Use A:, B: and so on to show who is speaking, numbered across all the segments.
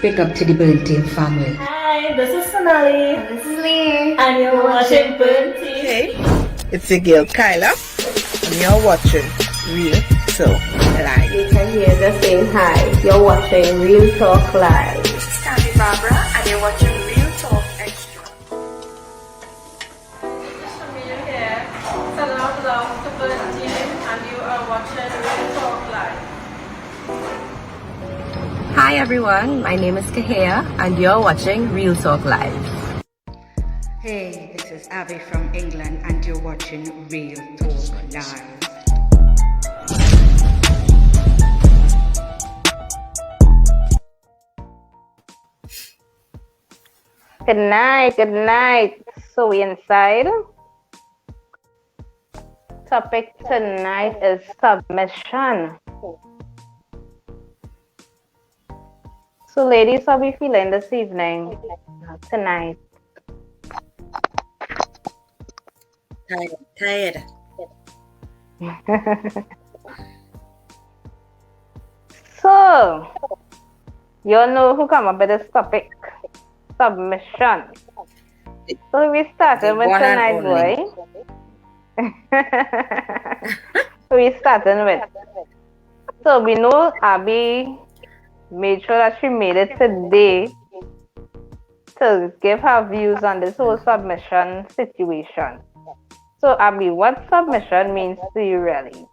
A: Big up to the Burnt Team family.
B: Hi, this is Sonali.
C: And this is Lee.
B: And you're watching Burnt Team.
D: Hey, it's your girl Kyla, and you're watching Real Talk Live.
B: You can hear just saying hi. You're watching Real Talk Live.
D: This is Candy Barbara, and you're watching Real Talk Extra.
E: This is Shamil here, sending out love to Burnt Team, and you are watching Real Talk Live.
F: Hi everyone, my name is Kahea and you're watching Real Talk Live.
A: Hey, this is Abby from England and you're watching Real Talk Live.
C: Good night, good night. So we inside. Topic tonight is submission. So ladies, how are we feeling this evening? Tonight?
D: Tired.
C: So, you know who come up with this topic? Submission. So we started with tonight, boy. We started with. So we know Abby made sure that she made it today to give her views on this whole submission situation. So Abby, what submission means to you really?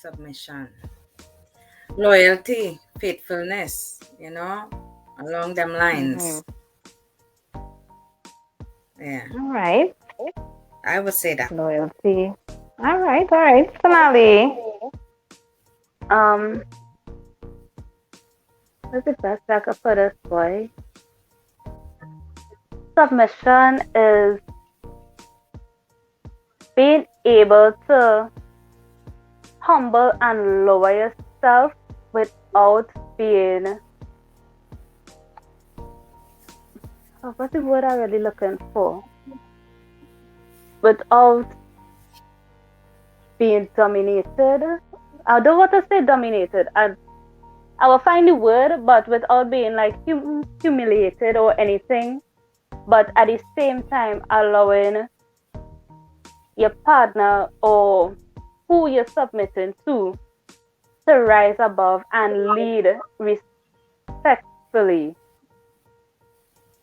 D: Submission, loyalty, faithfulness, along them lines. Yeah.
C: All right.
D: I would say that.
C: Loyalty. All right. Sonali.
G: What's the best I could put this way? Submission is being able to humble and lower yourself without being. What's the word I'm really looking for? Without being dominated. I don't want to say dominated. I will find the word, but without being like humiliated or anything. But at the same time, allowing your partner or who you're submitting to rise above and lead respectfully.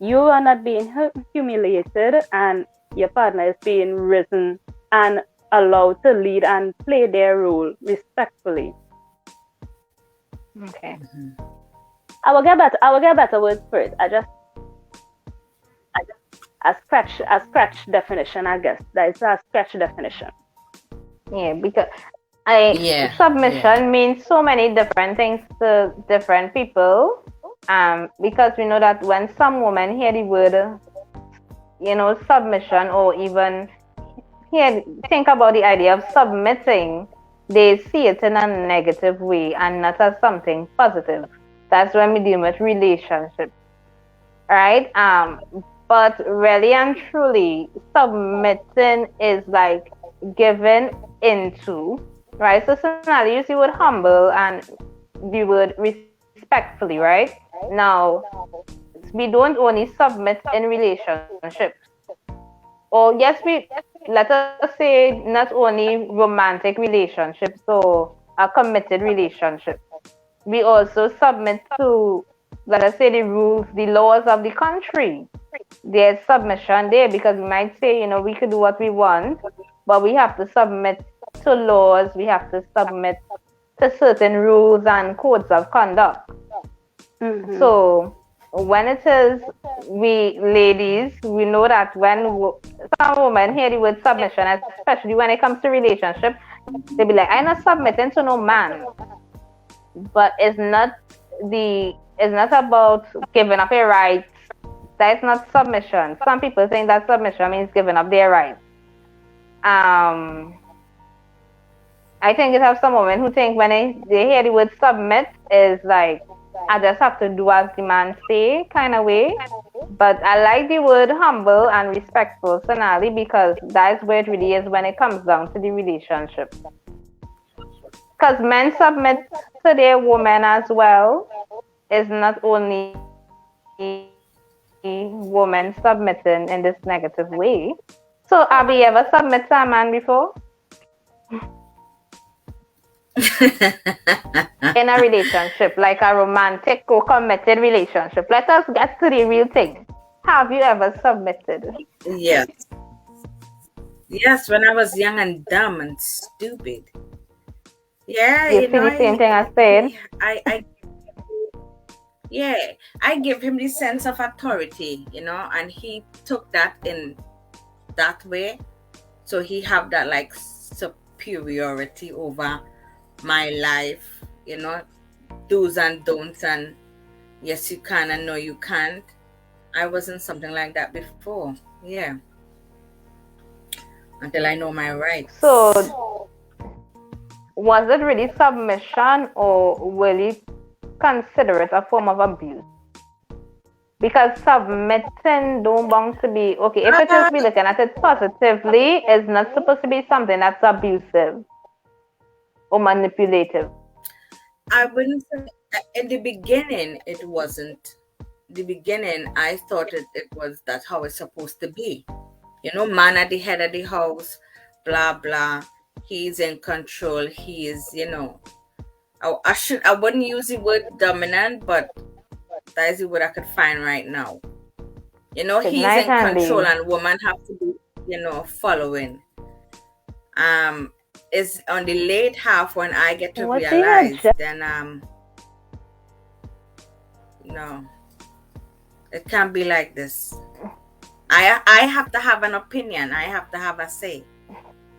G: You are not being humiliated, and your partner is being risen and allowed to lead and play their role respectfully.
C: Okay.
G: Mm-hmm. I will get better words for it. A scratch definition, I guess. That is a scratch definition.
C: Yeah, because submission means so many different things to different people. Because we know that when some women hear the word, submission, or even think about the idea of submitting, they see it in a negative way and not as something positive. That's when we deal with relationships, right? But really and truly, submitting is like given into, right? So Sonali, you see the word humble and the word respectfully, right? Now, we don't only submit in relationships. Or yes, let us say not only romantic relationships or a committed relationship. We also submit to, let us say, the rules, the laws of the country. There's submission there because we might say, we could do what we want, but we have to submit to laws. We have to submit to certain rules and codes of conduct. Mm-hmm. So when it is we ladies, we know that when some women hear the word submission, especially when it comes to relationship, they be like, I'm not submitting to no man. But it's not about giving up your rights. That is not submission. Some people think that submission means giving up their rights. I think it have some women who think when they hear the word submit is like, I just have to do as the man say kind of way. but I like the word humble and respectful, Sonali, because that's where it really is when it comes down to the relationship. Because men submit to their women as well. It's not only women submitting in this negative way. So, have you ever submit to a man before? In a relationship, like a romantic or committed relationship. Let us get to the real thing. Have you ever submitted?
H: Yes. Yes, when I was young and dumb and stupid. Yeah,
C: You see the same thing I said?
H: I give him the sense of authority, and he took that in that way. So he have that like superiority over my life, do's and don'ts, and yes you can and no you can't. I wasn't something like that before. Yeah. Until I know my rights.
C: So was it really submission, or will you consider it a form of abuse? Because submitting don't belong to be okay. If it is be looking at it positively, it's not supposed to be something that's abusive or manipulative.
H: I wouldn't say in the beginning it wasn't. The beginning I thought it was that's how it's supposed to be. Man at the head of the house, blah blah. He's in control. He is, I wouldn't use the word dominant, but that is the word I could find right now. He's in control, and women have to be, following. Is on the late half when I get to realize, then no, it can't be like this. I have to have an opinion. I have to have a say.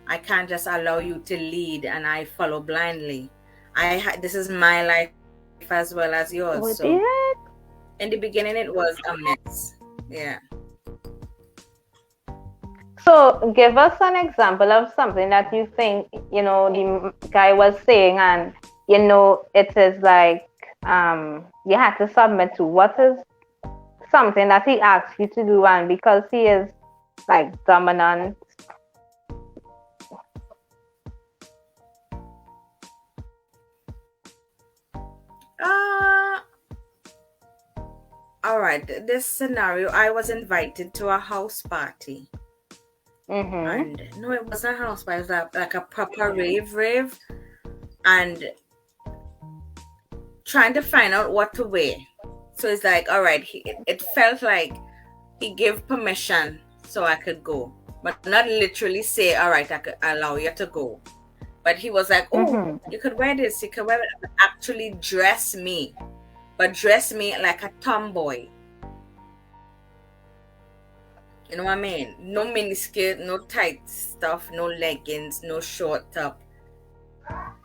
H: I can't just allow you to lead and I follow blindly. This is my life as well as yours. So in the beginning it was a mess. Yeah.
C: So give us an example of something that you think, the guy was saying, and it is like you had to submit to. What is something that he asked you to do, and because he is like dominant?
H: All right, this scenario, I was invited to a house party. And no, it wasn't a house party, it was like a proper rave, and trying to find out what to wear. So it's like, all right, it felt like he gave permission so I could go, but not literally say, all right, I could allow you to go. But he was like, oh, you could wear this, you could wear it. Actually dress me, but dress me like a tomboy. You know what I mean? No miniskirt, no tight stuff, no leggings, no short top.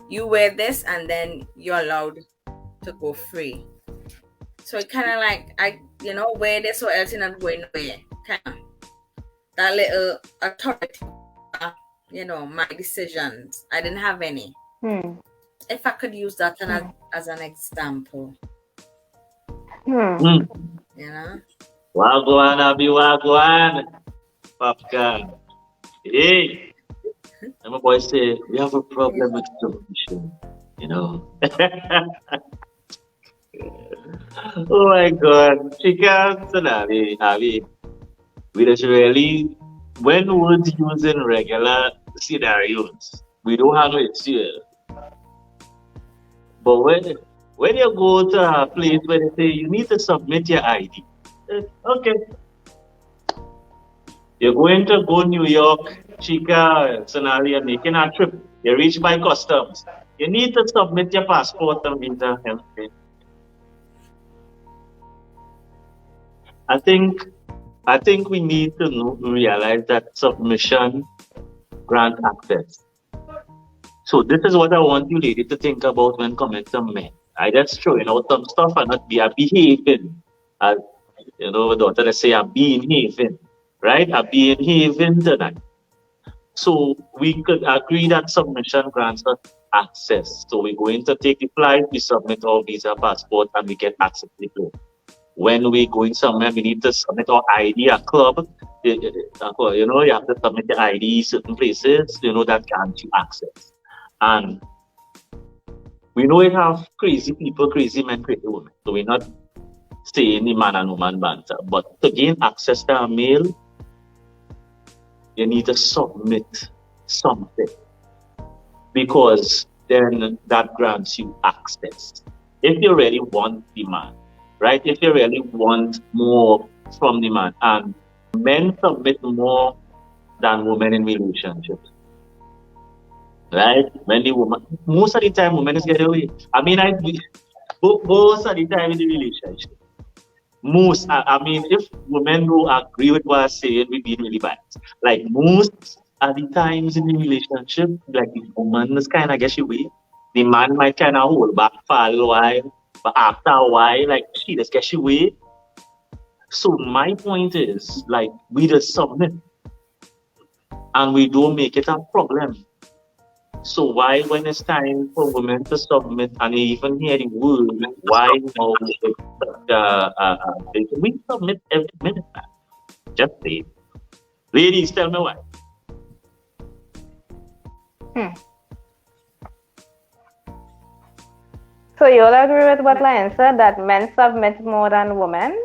H: You wear this and then you're allowed to go free. So it kind of like, wear this or else you're not going nowhere. Kind of that little authority, my decisions. I didn't have any. If I could use that as an example.
I: Wagwan, Abi Wagwan. Popcorn. Hey. And my boy say, we have a problem with submission. Oh my God. Chicken, Sonali, Abi. We just really, when words used in regular scenarios, we don't have it here. But when you go to a place where they say you need to submit your ID, okay. You're going to go New York, Chica, Sonali, and making a trip. You reach by customs. You need to submit your passport and visa and everything. I think we need to realize that submission grants access. So this is what I want you lady to think about when coming to men. I just throwing out some stuff and not be a behaving. As daughter, let's say I'm behaving, right? I'm behaving tonight. So we could agree that submission grants us access. So we're going to take the flight, we submit our visa passport, and we get access to the plane. when we going somewhere, we need to submit our ID at club. You know, you have to submit the ID certain places, you know, that grants you access. And we know it have crazy people, crazy men, crazy women. So we're not saying the man and woman banter. But to gain access to a mail, you need to submit something because then that grants you access. If you really want the man, right? If you really want more from the man, and men submit more than women in relationships, right? When the woman, most of the time, women is get away. I mean, most of the time in the relationship. Most, I mean, if women who agree with what I'm saying, we being really bad. Like most of the times in the relationship, like the woman is kind of get your way. The man might kind of hold back for a little while, but after a while, like she just gets your way. So my point is, like, we just submit and we don't make it a problem. So why, when it's time for women to submit and you even hear the word, why now we submit every minute, man? Just say it. Ladies, tell me why.
C: So you'll agree with what Lion said, that men submit more than women?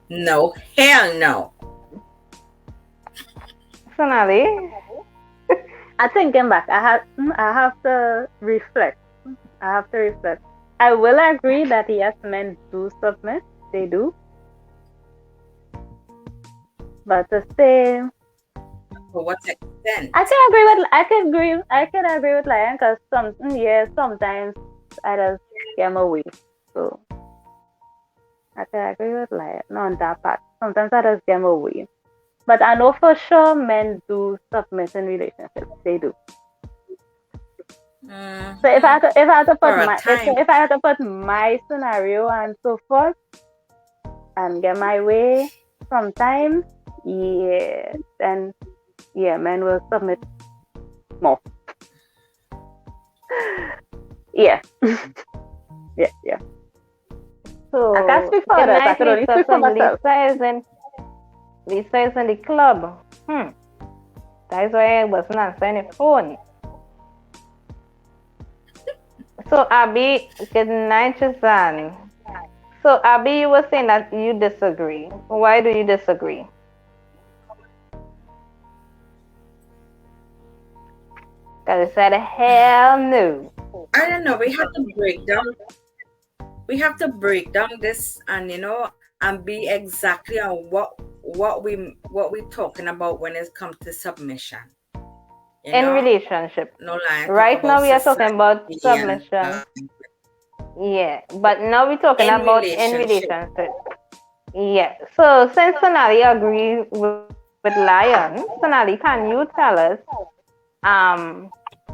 H: No, hell no.
C: Sonali?
G: I thinking back, I have to reflect. I will agree that yes, men do submit. They do. But to say,
H: To what extent?
G: I can agree with Lion because sometimes I just get my way. So I can agree with Lion on that part. Sometimes I just get my way. But I know for sure men do submit in relationships. They do. So if I had to put my scenario and so forth and get my way sometimes, then men will submit more. yeah. yeah.
C: So
G: I can't speak for others. I can only speak for myself.
C: Lisa is in the club. That is why I wasn't answering the phone. So Abby, good night, Jazan. So Abby, you were saying that you disagree. Why do you disagree? Because you said hell no.
H: I don't know. We have to break down this, and and be exactly on what we talking about when it comes to submission.
C: In relationship.
H: No lie.
C: Right now we are talking about submission. Yeah, but now we're talking about in relationship. Yeah. So since Sonali agrees with Lion, Sonali, can you tell us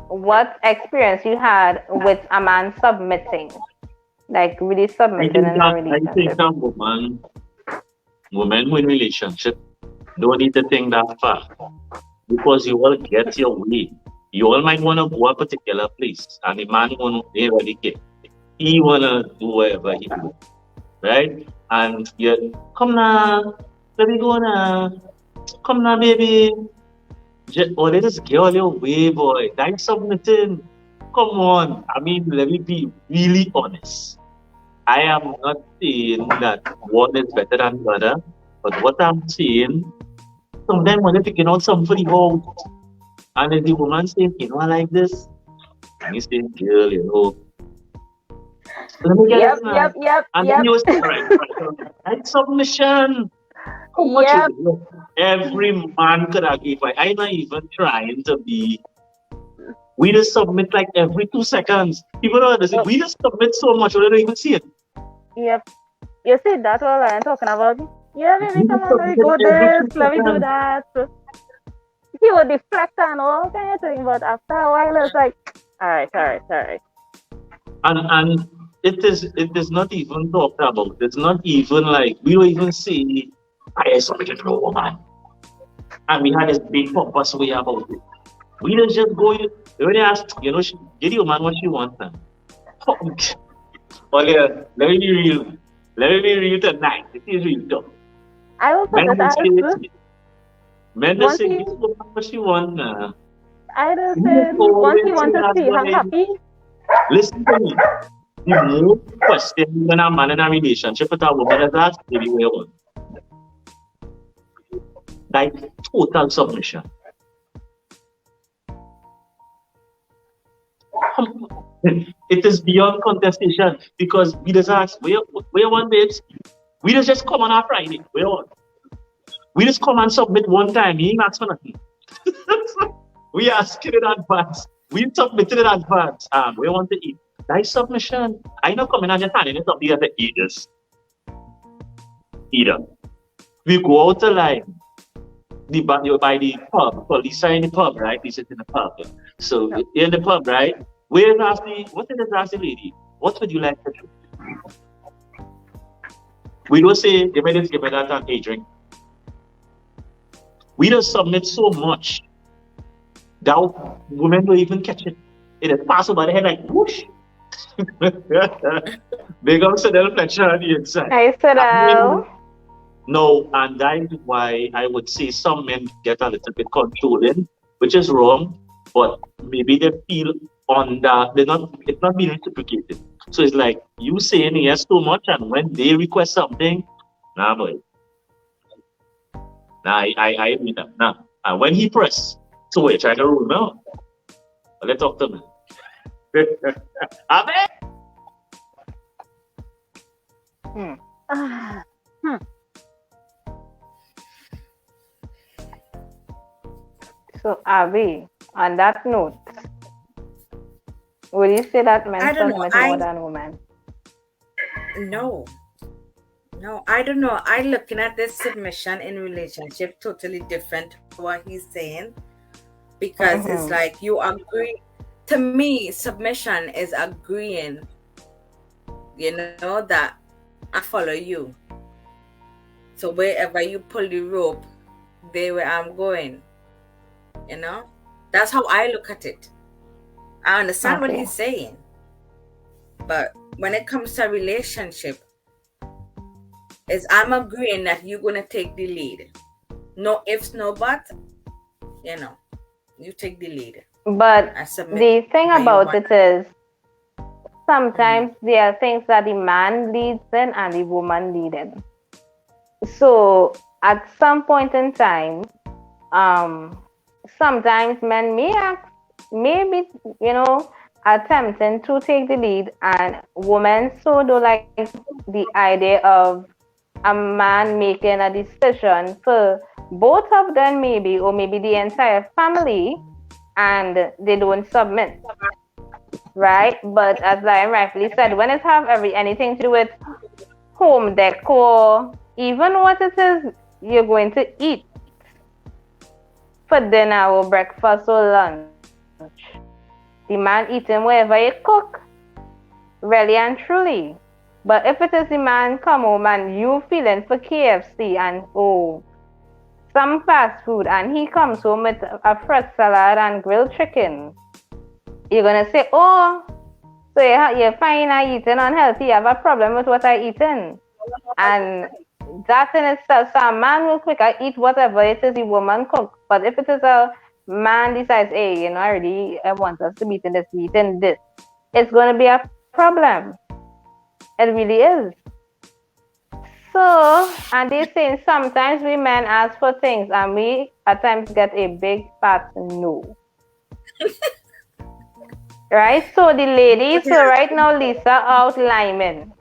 C: what experience you had with a man submitting? Like really submitting in a relationship.
I: I think that women who in relationship don't need to think that far. Because you all get your way. You all might want to go a particular place, and the man won't really care. He wanna do whatever he do, right? And you come now, let me go now. Come now, baby. Let us get all your way, boy. That's submitting. Come on. I mean, let me be really honest. I am not saying that one is better than the other, but what I'm saying, sometimes when you're picking out something for the house, and then the woman says, I like this, and you say, girl, let me get it now. And then you say, right, submission. How much is it? Every man could agree. I'm not even trying to be. We just submit like every 2 seconds. People don't understand. We just submit so much, we don't even see it.
G: Yep. You see, that's all I'm talking about. Yeah, baby, come on, let me go this, let me do that. He would deflect and all kind of thing, but after a while, it's like, all right.
I: And it is not even talked about. It's not even like, we don't even say, I submitted to a woman. And we had this big purpose way about it. We don't just go, when they ask, get your man what she wants. Oh, yeah, let me be real. Let me be real tonight. This is real talk.
G: I will put
I: Men
G: it
I: will
G: as
I: men will
G: once
I: say, this
G: you
I: is what she want.
G: I just
I: You
G: said once
I: always
G: you
I: say
G: want to
I: that's
G: see her
I: why.
G: happy,
I: Listen to me. The most question when a man in a relationship with a woman is asked, baby, where you want? Like total submission. It is beyond contestation because we just ask, where you want, babes? We just come on our Friday. Where you want? We just come and submit one time. He ain't ask for nothing. We asking in advance. We submitted in advance. We want to eat. That is submission. I not coming and just handing it up here to eat this. Either. We go out the line. You by the pub. Police are in the pub, right? We sit in the pub. So in the pub, right? Where's Ashley? What is the Ashley lady? What would you like to do? We don't say, give me this, give me that, and a drink. We don't submit so much that women don't even catch it. It is passed over the head like whoosh. Big up to the reflection on the inside.
C: I said,
I: I mean, no, and that is why I would say some men get a little bit controlling, which is wrong, but maybe they feel under it's not being reciprocated. So it's like you saying yes too much, and when they request something, nah boy. Nah, I mean that. Nah. And when he press, so wait, try to rule now. Let's talk to me. Abe?
C: So, Abby, on that note, would you say that men
H: I don't know.
C: submit more than women?
H: No. No, I don't know. I looking at this submission in relationship totally different to what he's saying. Because it's like you agree. To me, submission is agreeing, that I follow you. So wherever you pull the rope, there where I'm going. That's how I look at it. I understand what he's saying. But when it comes to a relationship, I'm agreeing that you're going to take the lead. No ifs, no buts. You take the lead.
C: But the thing about it is, sometimes there are things that the man leads in and the woman leads in. So at some point in time, sometimes men may be, attempting to take the lead, and women so do like the idea of a man making a decision for both of them, maybe, or maybe the entire family, and they don't submit, right? But as I rightfully said, when it have anything to do with home decor, even what it is you're going to eat for dinner or breakfast or lunch, the man eating wherever you cook, really and truly. But if it is the man come home and you feeling for KFC and some fast food, and he comes home with a fruit salad and grilled chicken, you're gonna say, so you're fine, I eating unhealthy, you have a problem with what I eating. And that in itself, so a man will quicker eat whatever it is the woman cook. But if it is a man decides, hey, I want us to be eating this, it's gonna be a problem. It really is. So, and they say sometimes we men ask for things and we at times get a big fat no. Right? So the lady, right now Lisa out liming.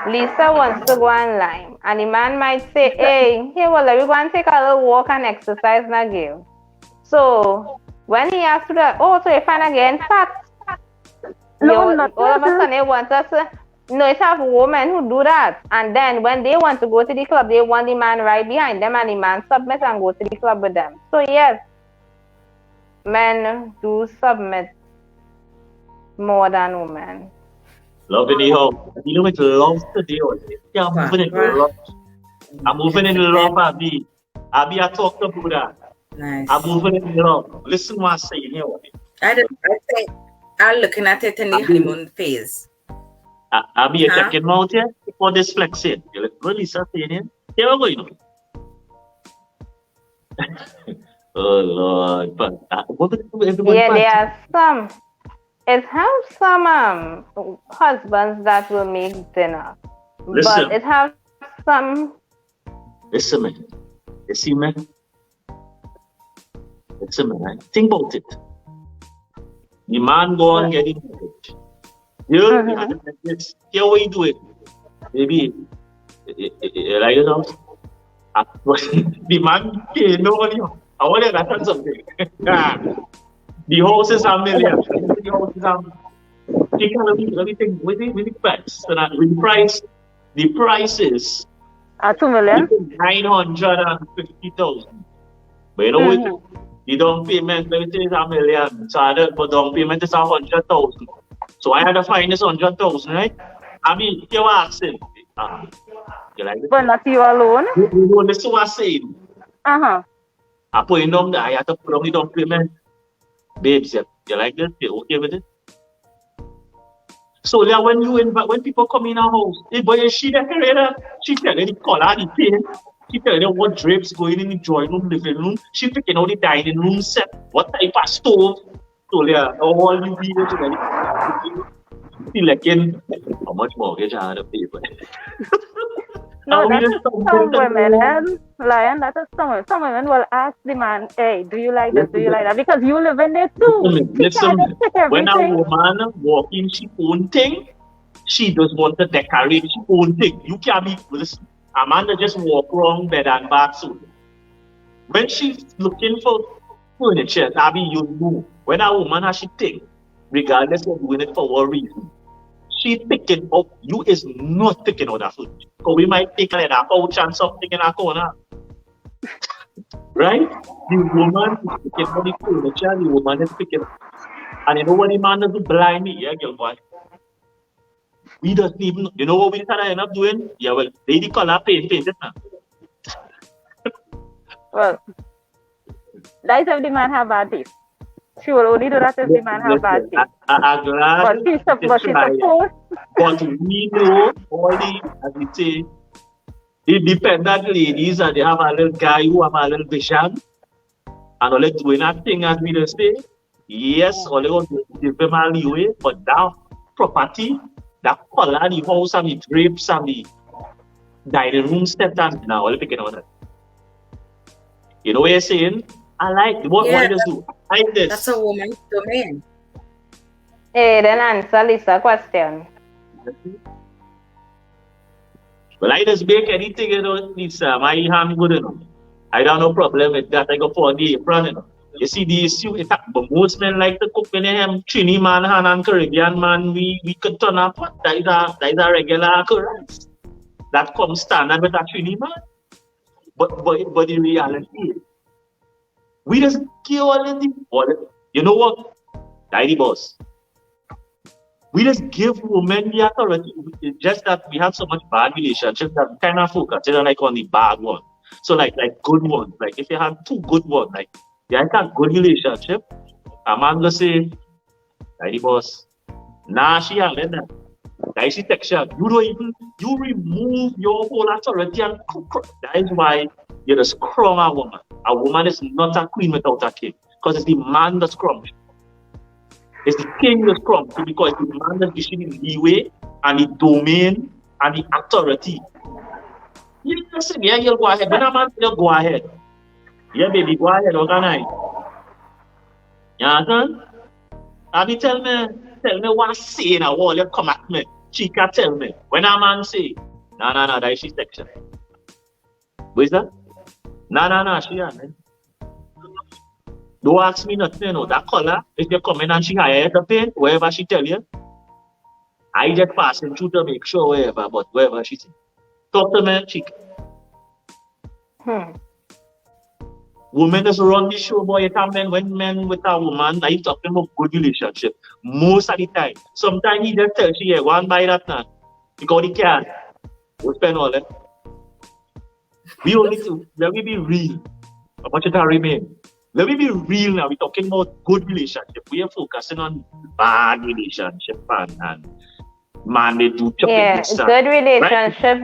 C: Lisa wants to go and lime. And the man might say, hey, we go and take a little walk and exercise now give. So when he asks to that, so you find again fat. All of a sudden they want us to it's have women who do that. And then when they want to go to the club, they want the man right behind them and the man submit and go to the club with them. So yes, men do submit more than women.
I: Love in the house. With love today. Yeah, I'm moving in love. I'm moving in love, Abby. Abby, I talk to Buddha.
H: Nice.
I: I'm moving in love. Listen what I'm saying here.
H: I think I'm looking at it in the honeymoon phase.
I: I'll be a
H: Huh?
I: checking out here for this flexing. You look good, Lisa, saying it. Here we go, you know. Oh Lord, but what would everyone
C: Yeah, there
I: fancy?
C: are some. It has some husbands that will make dinner, but
I: Listen,
C: it has some.
I: listen, man. You see, man. Listen, man. Think about it. The man go on getting married. You have to like this. Here what you do it. Maybe like you know, the man pay nobody. I want to understand something. The house is a million. The house is a think let me think with the price. So that with the price is
G: 2 million.
I: 950,000. But you know what? The down payment, let me say, is a million. So I don't, but down payment is 100,000. So I had to find this 100,000, right? I mean, you are asking. You like it?
G: But not you alone.
I: You understand what I'm saying?
G: Uh-huh.
I: I put it down there. I had to put on the down payment. Babes, you like this? You okay with it? So yeah, when people come in our house, hey boy, is she decorator? She tell you the color, the paint. She tell you what drapes going in the drawing room, living room. She picking out the dining room set, what type of stove. So yeah, all the videos selecting how much mortgage I had to pay for it.
G: No,
I: And we
G: that
I: just
G: is
I: stumbled
G: some
I: into
G: women, Lion, that is some women. Some women will ask the man, hey, do you like this? Do you like that? Because you live in there too. She
I: listen,
G: can't just pick
I: when a
G: everything.
I: woman walk in she own thing, she just want to decorate she own thing. You can't be listen. Amanda just walk around bed and bath soon. When she's looking for furniture, Abby, you know. When a woman has she think, regardless of doing it for what reason, she picking up, you is not picking out that furniture. Because we might take a pouch and something in a corner. Right? The woman is picking up the furniture, the woman is picking up. And you know what the man does blind me, yeah, girl boy. We doesn't even you know what we kind of end up doing? Yeah, well, they the color paint it now.
G: Well, that is if the man have bad taste. She will only do that if the man have bad
I: Listen,
G: taste.
I: I'm glad
G: But she's
I: to
G: supposed,
I: but we know all the, as we say, independent ladies and they have a little guy who have a little vision and all they doing that thing as we just say. Yes, all they want to give them a leeway, but that property, that color, the house and the drapes and the dining room set and now all they picking on it. You know what you're saying? I like what
H: Yeah,
I: you just do. I like this.
H: that's a woman's domain.
C: Hey, then answer Lisa question.
I: Well, I just bake anything, you know, Lisa. My hand good enough. I don't have no problem with that. I go for the apron, you know. You see the issue, but most men like to cook when they have Trini man and Caribbean man, we could turn up. That is a regular occurrence. That comes standard with a Trini man. But the reality is, we just kill all in the you know what? Daddy boss. We just give women the authority. It's just that we have so much bad relationships that we kind of focus like on the bad one. So like good ones. Like if you have two good ones, like you have a good relationship, a man will say, Daddy boss, nah she ain't that. That is texture. You don't even you remove your whole authority and that is why you're a stronger woman. A woman is not a queen without a king. Because it's the man that's scrumptious. It's the king that's scrumptious because it's the man that's giving the leeway and the domain and the authority. You listen, yeah, you'll go ahead. When a man says go ahead. Yeah, baby, go ahead, organize. You understand? Abby tell me what I say in a wall, you come at me. She can tell me. When a man say, no, that is she section. What is that? No, she ain't. Don't ask me nothing, you know. That color, if you come in and she hire the paint, wherever she tell you, I just passing through to make sure wherever, but wherever she say. Talk to me, chick. Women just run the show, boy. It happen when men with a woman, I talking about good relationship. Most of the time. Sometimes he just tells you, yeah, go and buy that now. Because he can. We spend all that. We only to, let me be real. I want you to remain. Let me be real now. We're talking about good relationship. We are focusing on bad relationship and Man, they do chopping
C: Yeah,
I: this stuff.
C: good
I: Right?
C: relationship.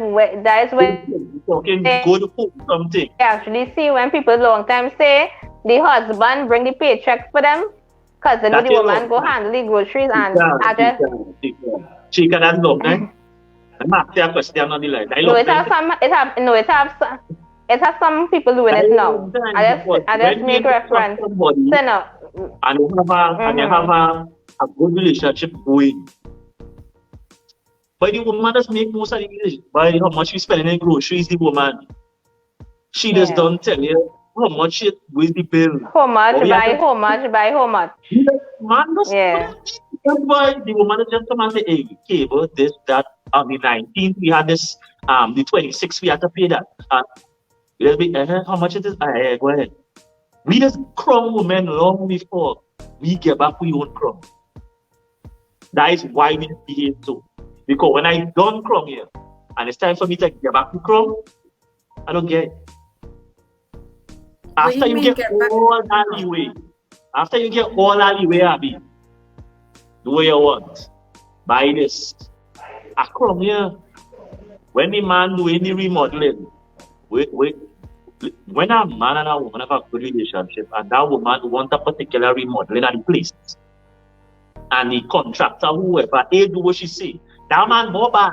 C: That is where
I: Talking
C: they
I: good food, something.
C: actually see when people long time say the husband bring the paycheck for them, because they know
I: That
C: the
I: you
C: woman
I: love.
C: go handle the groceries
I: She
C: and
I: can,
C: I
I: she
C: just
I: can, she can. She can have love, eh? I'm asking a question on the line. I
C: no.
I: love
C: It
I: them.
C: has some. It has some people doing
I: I
C: it
I: love
C: now.
I: them because
C: I just
I: when
C: make
I: you trust
C: reference.
I: somebody
C: So no.
I: and you have a good relationship going, but the woman does make most of the decision by how much you spend in groceries, the woman. She just
C: Yeah.
I: don't tell you how much it will the bill.
C: How much
I: But we have
C: buy?
I: to
C: How much buy? How much?
I: man does
C: Yeah.
I: that's why the woman just come and say, hey, cable, this, that. On the 19th, we had this, the 26th, we had to pay that. And it'll be, how much it is? Go ahead. We just crumb women long before we get back we own crumb. That is why we behave so. Because when I done crumb here, and it's time for me to get back to crumb, I don't get it. After you get all that leeway, Abby, do what you want. Buy this. I come here. When the man do any remodeling, when a man and a woman have a good relationship and that woman want a particular remodeling at the place, and the contractor, whoever, they do what she say, that man more bad.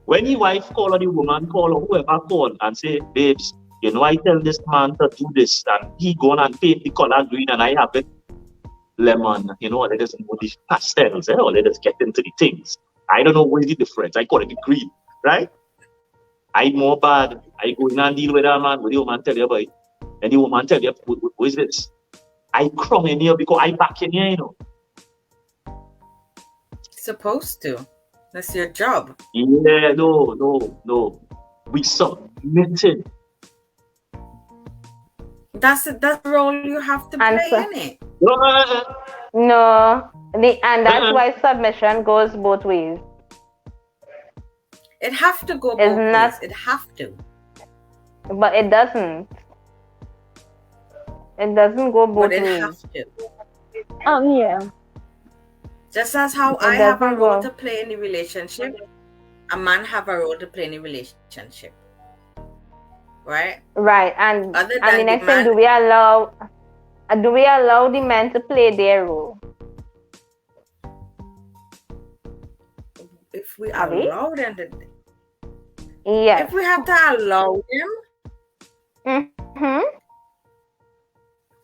I: When the wife call or the woman call or whoever call and say, babes, you know, I tell this man to do this and he go on and paint the color green and I have it lemon, you know, let us know the pastels, or let us get into the things. I don't know what is the difference. I call it the green, right? I more bad. I go in and deal with that man, with the woman tell you about it. And the woman tell you, what is this? I crumb in here because I back in here, you know.
H: Supposed to. That's your job.
I: Yeah, no. We submitted.
H: That's the role you have to play in it.
C: No, and that's why submission goes both ways.
H: It have to go both ways. It have to.
C: But it doesn't. It doesn't go both
H: ways. But it
C: ways.
H: have to.
G: Yeah.
H: Just as how I have a role to play in the relationship, a man have a role to play in the relationship. Right?
C: Right. And the next thing, do we allow the men to play their role?
H: If we allow them to,
C: yes.
H: If we have to allow them,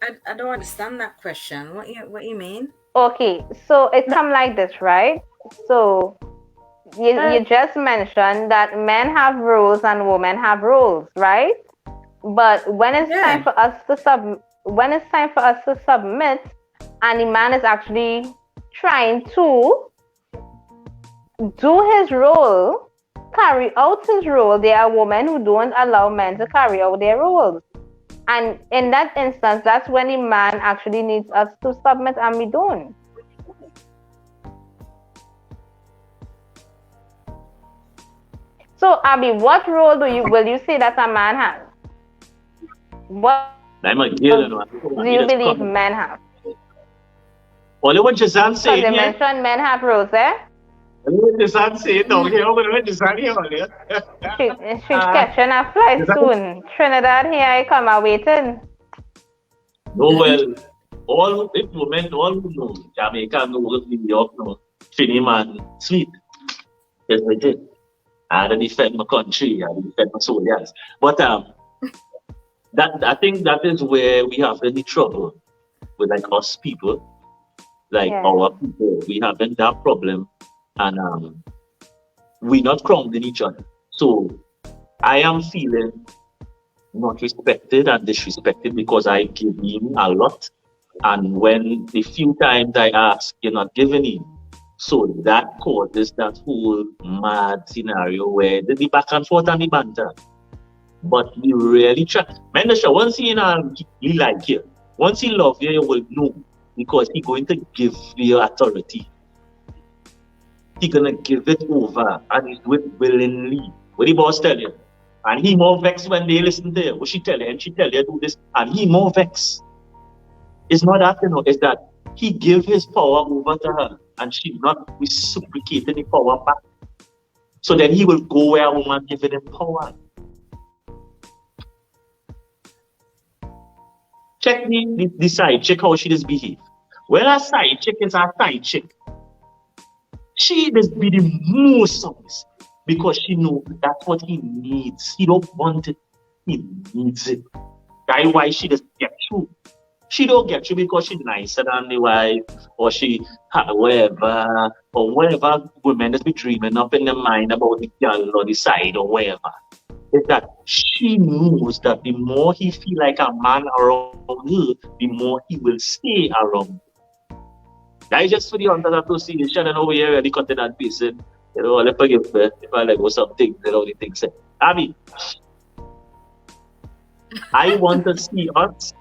H: I don't understand that question. What you mean?
C: Okay, so it come like this, right? So you just mentioned that men have rules and women have rules, right? But when it's time for us to submit, and the man is actually trying to do his role, carry out his role, there are women who don't allow men to carry out their roles. And in that instance, that's when the man actually needs us to submit, and we don't. So, Abby, what role will you say that a man has? What do you believe men have?
I: Only what Jazan said.
C: Because they mentioned men have roles, eh?
I: She's catching
C: a flight soon. Trinidad, here I come, I'm waiting.
I: No, well, all who know Jamaica know New York know Trini man sweet. Yes, I did. I don't defend my country, I defend my soul, yes. But that I think that is where we have any trouble with like us people, like our people. We having that problem. And we're not crowning each other. So I am feeling not respected and disrespected because I give him a lot. And when the few times I ask, you're not giving him. So that causes that whole mad scenario where the back and forth and the banter. But we really try. Man, once he like you, once he love you, you will know because he's going to give you authority. He's gonna give it over and he's do it willingly. What the boss tell you? And he more vexed when they listen to her. What she tell you? And she tell you do this. And he more vexed. It's not that, it's that he give his power over to her. and she not reciprocating the power back. So then he will go where a woman giving him power. Check the side chick how she does behave. When a side chick is a side chick, she does be the most submissive because she knows that's what he needs. He don't want it, he needs it. That's why she does get through. She don't get you because she's nicer than the wife, or she whatever, or whatever women just be dreaming up in their mind about the girl or the side or whatever. Is that she knows that the more he feel like a man around her, the more he will stay around. That is just for the Hunters Association and over here really cutting that piece in. You know, let's forgive me if I like something, you know, the things say. I mean, I want to see us,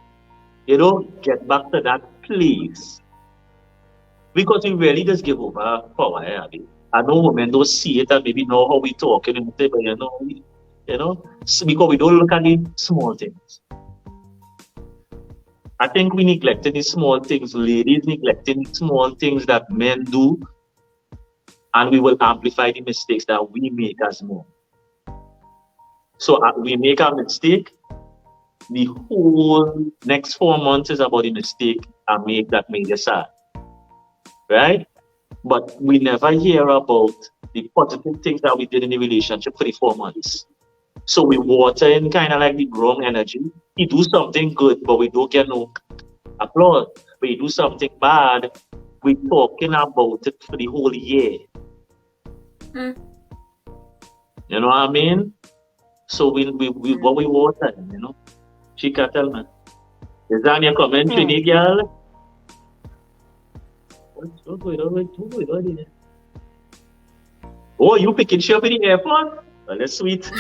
I: you know, get back to that place. Because we really just give over power. I know women don't see it and maybe know how we talk, and but because we don't look at the small things. I think we neglecting the small things, ladies neglecting the small things that men do, and we will amplify the mistakes that we make as men. So we make a mistake, the whole next 4 months is about the mistake I make that made you sad. Right? But we never hear about the positive things that we did in the relationship for the 4 months. So we water in kind of like the wrong energy. We do something good, but we don't get no applause. We do something bad, we talking about it for the whole year. You know what I mean? So we what we water, you know. She can tell me. Is that your commentary, girl? What's going on? Oh, you picking she up in the airport? Well, that's sweet.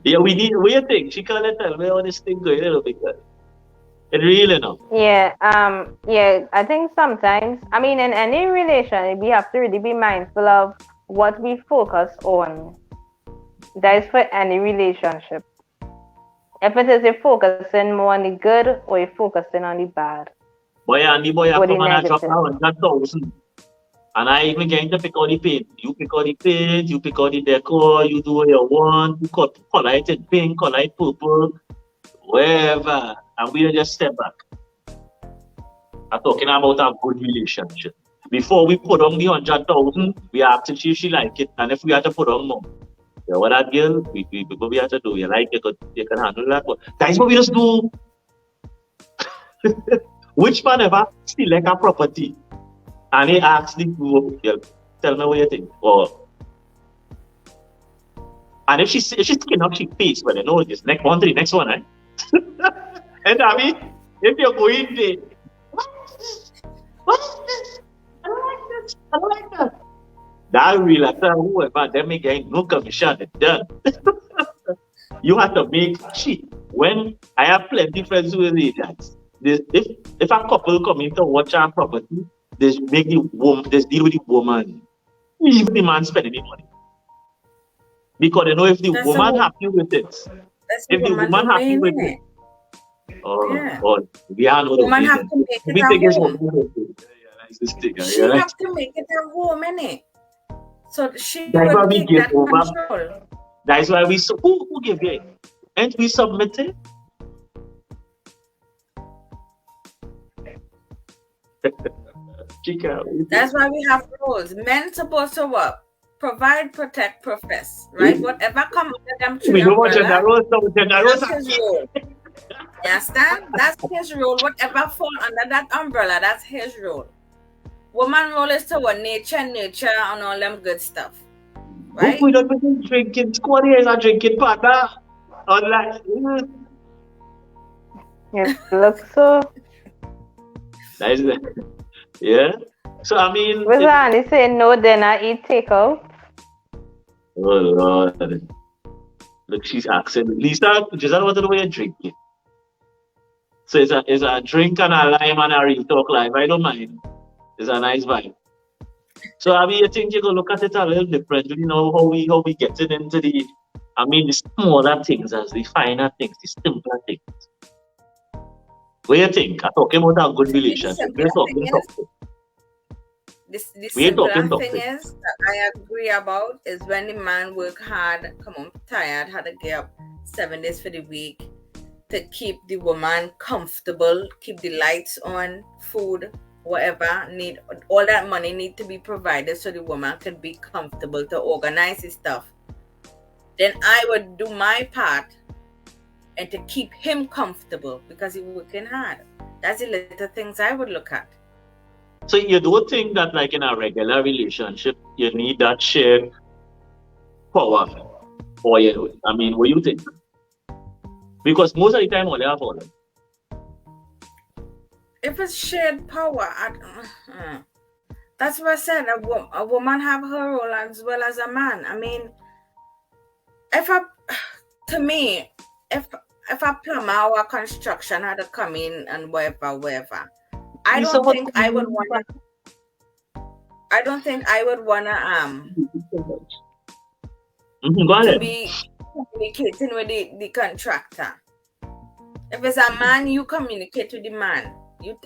I: Yeah, we you think? She can't tell me how this thing going a little bit. It really no.
C: Yeah, I think sometimes, I mean, in any relation, we have to really be mindful of what we focus on. That is for any relationship. If it is you're focusing more on the good or you're focusing on the bad.
I: Boy, and the boy, I come and I drop now 100,000. And I even getting to pick out the paint. You pick out the paint, you pick out the decor, you do what you want, you color it in pink, color it purple, wherever. And we just step back. I'm talking about a good relationship. Before we put on the 100,000, we ask if she like it. And if we have to put on more. You know what that girl, we have to do. You like it, you can handle that. That's what we just do. Which man ever still like a property? And he asks the group, tell me what you think. And if she's sticking up, she pays. Well, you know, this next one to the next one, right? And I mean, if you're going there, what is this? I don't like this. I don't like that. That real, I tell whoever, they make no commission, it's done. You have to make shit. When I have plenty friends who say that, if a couple come in to watch our property, they make the woman, they deal with the woman. Even the man spending the money. Because they know if the woman happy with it, if the woman happy with it, we are no woman have to make it at home.
H: She have to make it at home, innit? So she
I: that's why
H: would
I: we
H: take
I: give
H: that
I: over.
H: control.
I: That's why we who give it? And we submit it.
H: That's why we have rules. Men supposed to work, provide, protect, profess, right? Whatever comes under them three umbrellas, that's his role. You understand? That's his role. Whatever fall under that umbrella, that's his role. Woman role is to what nature, and all them good stuff. Right?
I: We don't be drinking squares or drinking partner. Unlike
C: It looks so.
I: Nice. Yeah. So I mean,
C: was Andy saying no dinner, eat takeout?
I: Oh Lord. Look, she's asking Lisa, just want to know what you're drinking. So it's a drink and a lime and a real talk live. I don't mind. It's a nice vibe. So I mean, I think you go look at it a little differently. You know how we get it into the smaller things as the finer things, the simpler things. What do you think? I'm talking about a good
H: To me, the
I: relationship. We're
H: simpler thing
I: talking
H: is
I: toxic.
H: the
I: We're
H: simpler
I: talking
H: thing
I: toxic.
H: is that I agree about is when the man work hard, come home tired, had to get up 7 days for the week to keep the woman comfortable, keep the lights on, food, whatever need, all that money need to be provided so the woman can be comfortable to organize his stuff. Then I would do my part and to keep him comfortable because he's working hard. That's the little things I would look at.
I: So you don't think that like in a regular relationship you need that shared power, or I mean, what do you think? Because most of the time, only have all.
H: If it's shared power, that's what I said. A woman have her role as well as a man. I mean, to me, if a plumber or a construction had to come in and whatever, I don't think I would wanna
I: Go
H: to
I: ahead.
H: be communicating with the contractor. If it's a man, you communicate with the man.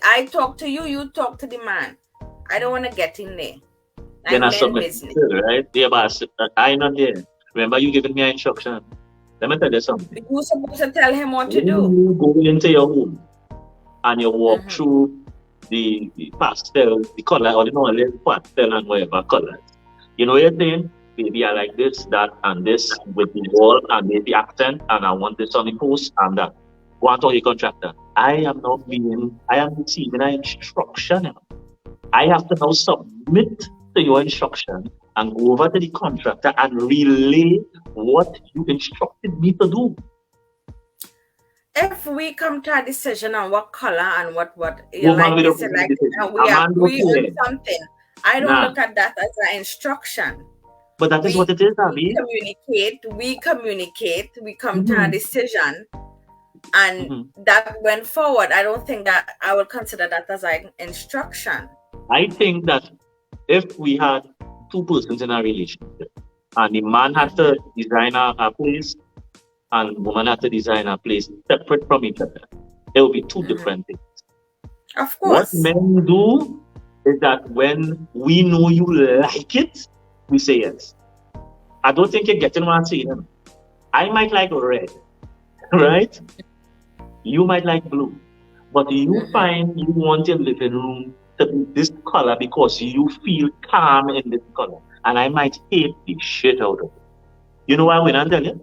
H: I talk to you, you talk to the man. I don't want to get in there.
I: Then I
H: I'm
I: submit,
H: business.
I: right? Yeah, but I not there. Remember, you giving me an instruction. Let me tell you something.
H: You're supposed to tell him what to
I: When
H: do.
I: you go into your home and you walk through the pastel, the color, or the pastel and whatever colors, you know what you're saying? Baby, I like this, that, and this with the wall and the accent, and I want this on the post and that. Go and talk to the contractor. I am receiving an instruction. I have to now submit to your instruction and go over to the contractor and relay what you instructed me to do.
H: If we come to a decision on what color and what
I: Woman, we
H: you
I: don't
H: said,
I: make
H: like
I: decisions.
H: we
I: A man don't
H: agree on
I: care.
H: something, I don't
I: Nah.
H: look at that as an instruction.
I: But that is what it is, Abby.
H: We communicate, we come to a decision, and that went forward. I don't think that I would consider that as an instruction.
I: I think that if we had two persons in a relationship and the man had to design a place and the woman had to design a place separate from each other, it will be two different things.
H: Of course.
I: What men do is that when we know you like it, we say yes. I don't think you're getting what I'm saying. I might like red, right? You might like blue. But you find you want your living room to be this color because you feel calm in this color. And I might hate the shit out of it. You know why I'm going to tell you?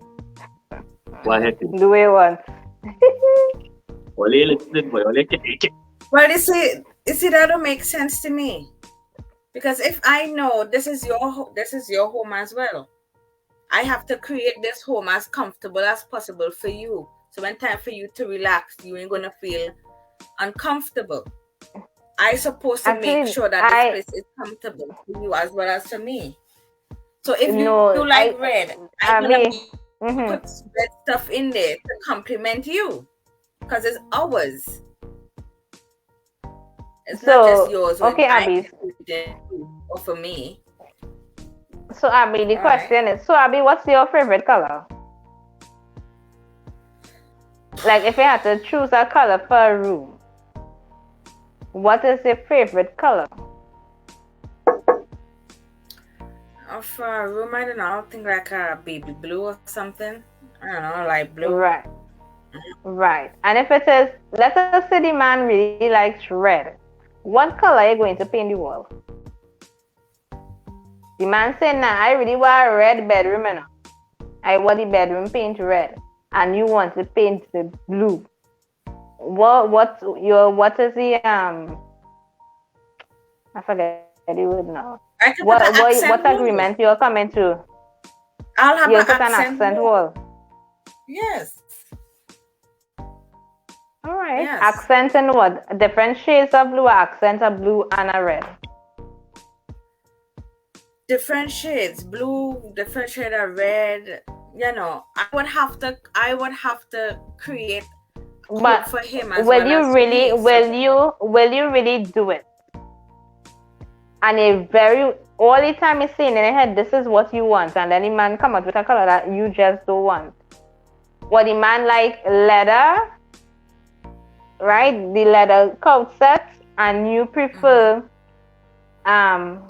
I: Go ahead.
C: Do we want?
H: Well, you see, that don't make sense to me. Because if I know this is your home as well, I have to create this home as comfortable as possible for you. So when time for you to relax, you ain't gonna feel uncomfortable. I supposed to make sure that this place is comfortable for you as well as for me. So if you like red, I'm gonna put red stuff in there to complement you, because it's ours. It's not just yours.
C: Okay, Abby.
H: Or for me.
C: So Abby, the question is, so Abby, what's your favorite color? Like if you had to choose a color for a room, what is your favorite color?
H: For a room, I don't know. I think like a baby blue or something. I don't know, light blue.
C: Right. Right. And if it is, let us say the man really likes red, what color are you going to paint the wall? The man saying, nah, I really want a red bedroom, you know. I want the bedroom paint red, and you want to paint the blue. What is the I forget the word now. What agreement you're coming to?
H: I'll have
C: an accent wall.
H: Yes.
C: All right. Yes. Accent and what? Different shades of blue, accent of blue and a red.
H: Different shades, blue, different shade of red. You know, I would have to create.
C: But
H: for him
C: as will you really do it? And all the time he's saying in your head, this is what you want, and then the man come out with a color that you just don't want. What the man like leather, right? The leather couch set, and you prefer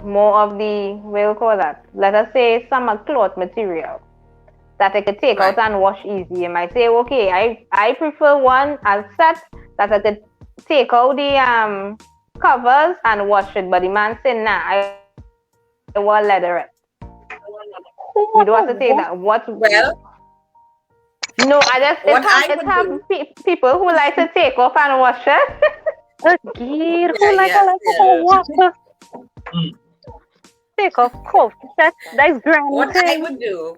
C: more of the, what you call that? Let us say some cloth material that I could take
H: Right.
C: out and wash easy. You might say, okay, I prefer one as set that I could take out the covers and wash it. But the man said, nah, I want leatherette.
G: Who
C: We don't
G: wanna
C: have to say
G: wash?
C: that. What?
H: Well,
C: No, I just
H: what I would
C: have
H: do.
C: people who like to take off and wash it.
G: A gear
H: Yeah,
G: who like a
H: yes,
G: like
H: yes.
G: a
I: Yes.
G: water.
I: Mm.
G: Take off coat set. That's
H: What I
G: granting.
H: would do.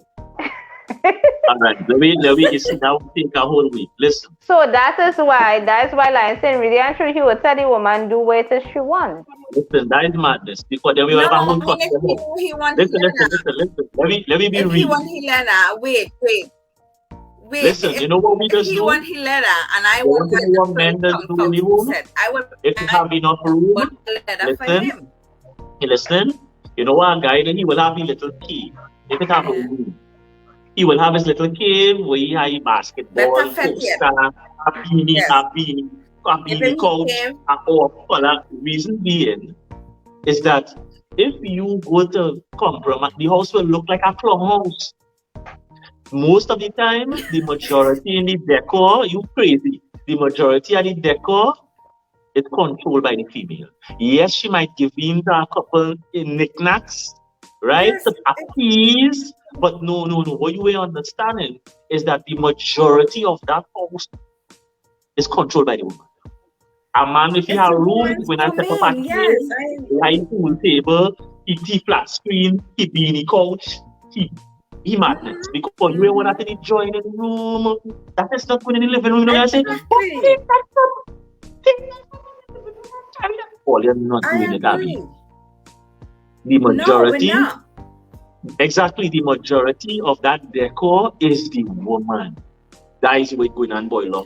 I: All right, let me you see now take a whole week. Listen,
C: So that's why like saying really and true, he would tell the woman do what it is she wants.
I: listen, that is madness. Because then we will
H: No,
I: have a whole
H: if
I: question.
H: he do he want
I: Listen, listen,
H: Helena,
I: listen, listen. Let me be
H: if he
I: real.
H: want Helena, wait.
I: Listen, you know what we
H: If
I: just
H: he
I: do?
H: want Helena and I
I: You
H: want
I: want to know
H: a
I: what
H: full
I: men does do in
H: couch
I: the room?
H: set, I will
I: If you have enough room,
H: put leather for
I: listen,
H: him.
I: you listen. You know what, guy? Then he will have a little key. If it have a
H: Yeah.
I: room, he will have his little cave where he have a
H: Better
I: basketball,
H: fit
I: poster,
H: yet.
I: a beanie,
H: Yes.
I: a
H: Give
I: beanie
H: him his
I: couch,
H: cave.
I: and all color. Reason being is that if you go to compromise, the house will look like a club house. Most of the time, the majority in the decor, you crazy. The majority of the decor is controlled by the female. Yes, she might give in to a couple in knickknacks, right?
H: Yes.
I: A piece, but no, no, no. What you ain't understanding is that the majority of that house is controlled by the woman. A man, if he
H: It's
I: have
H: a
I: room,
H: woman's
I: when I set up a
H: domain. Yes,
I: table,
H: I
I: he have
H: agree.
I: a pool table, he flat screen, he beanie couch, he madness. Because you ain't want to enjoy in the room. That is not going in the living room. You know, you say,
H: Exactly.
I: Paul, you're not
H: I
I: doing it, Abby.
H: agree.
I: The
H: No, we're
I: majority,
H: not.
I: exactly the majority of that decor is the woman. That is what's going on, boy, love.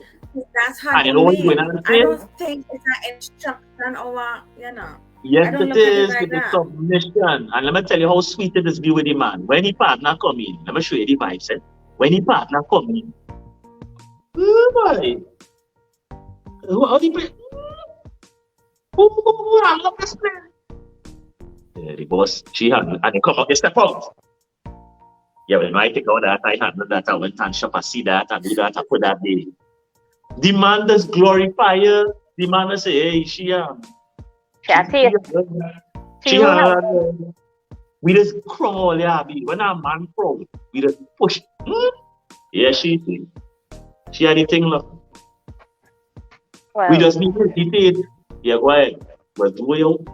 H: That's her
I: And you know what going
H: domain.
I: on
H: I
I: say?
H: don't think it's an instruction or
I: Yes,
H: I don't
I: it
H: look at it
I: is
H: like
I: with the
H: that.
I: submission. And let me tell you how sweet it is be with the man. When the partner come in, let me show you the mindset. When the partner come in, oh boy, how the play? I love this play. Yeah, the boss, she had, and they come up, they step out. Yeah, when I take out that, I handle that, I went and shop, I see that, I do that, I put that there. The man does glorify her. The man does say, hey,
G: Chat
I: she,
G: it. See
I: she
G: you now.
I: we just crawl, yeah, be. When a man crawl, we just push. Yeah, she had the thing, look. We
G: Well,
I: just need to hesitate. Yeah, go ahead. But do you?